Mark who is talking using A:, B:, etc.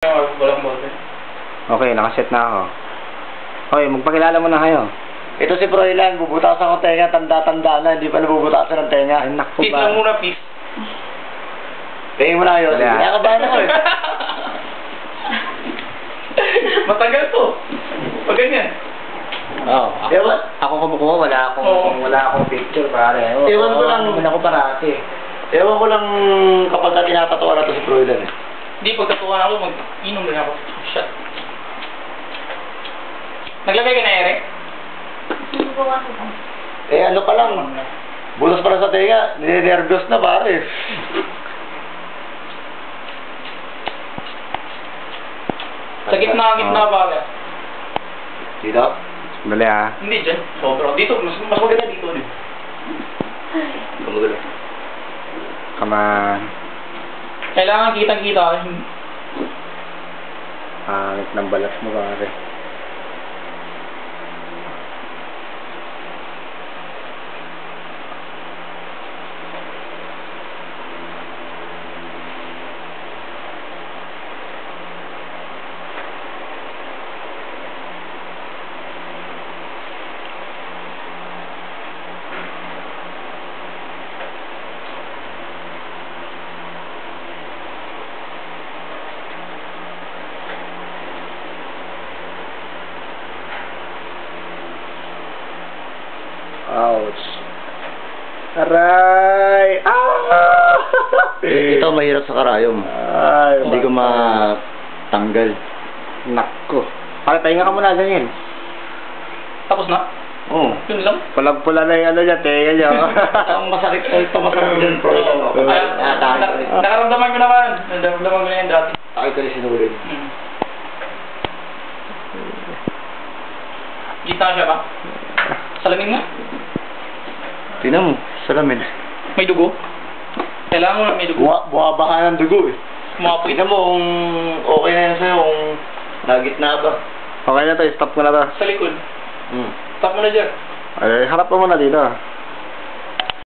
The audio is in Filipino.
A: Walang ballpen.
B: Okay, nakaset na ako. Okay, magpakilala mo na kayo.
C: Ito si Froilan, bubutasan ko tenga, tanda-tanda na, hindi pa nabubutasan ng tenga.
B: Ay, naku
A: Peace
B: ba?
A: lang muna, peace.
C: Tingin mo na yun.
B: Wala.
C: Nakakabahan ako eh.
A: Matagal to. Pag ganyan.
B: Oo.
C: Ewan,
B: Ako kumukuha, wala akong picture, pare.
C: Ewan ko lang.
B: Wala ako parati.
C: ewan ko lang kapag na tinatatawa na to si Froilan eh.
A: Hindi, pagkatuwa ako, mag-inom rin ako. Shot. Naglagay ka na, Eric?
C: Eh ano pa lang, bulos pa lang sa tenga, ninenervyos na pare.
A: Sa gitna ba?
C: Dito?
B: Dali ah.
A: Hindi dyan. Sobra. Dito, mas maganda dito.
C: Gumugulo.
B: Come on.
A: Kailangan kitang-kita.
B: Pangit ng balat mo, pare. Ouch. Aray! Ah!
C: Ito mahirap sa karayom.
B: Ay,
C: Hindi ko matanggal.
B: Nakko. Pare, pahinga ka muna, ganyan.
A: Tapos na?
C: Oo.
A: Yun lang?
B: Pulag-pula na yung ano niya, tenga niya.
C: Ang masakit ko ito, masakit din Froilan.
A: Nakaramdaman ko naman. Nakaramdaman ko na yan dati.
C: Takit ko rin sinulid.
A: Gitna siya ba? Salamin nga?
C: Tingnan mo, salamin.
A: May dugo? Kailangan mo na may dugo.
C: Buwabaka ng dugo eh.
A: Kumapoy.
C: Tingnan mo kung okay na yan sa'yo, kung nagitna ba.
B: Okay na to, stop mo na to.
A: Sa likod.
C: Hmm.
A: Stop mo na dyan.
B: Ay, harap mo muna dito.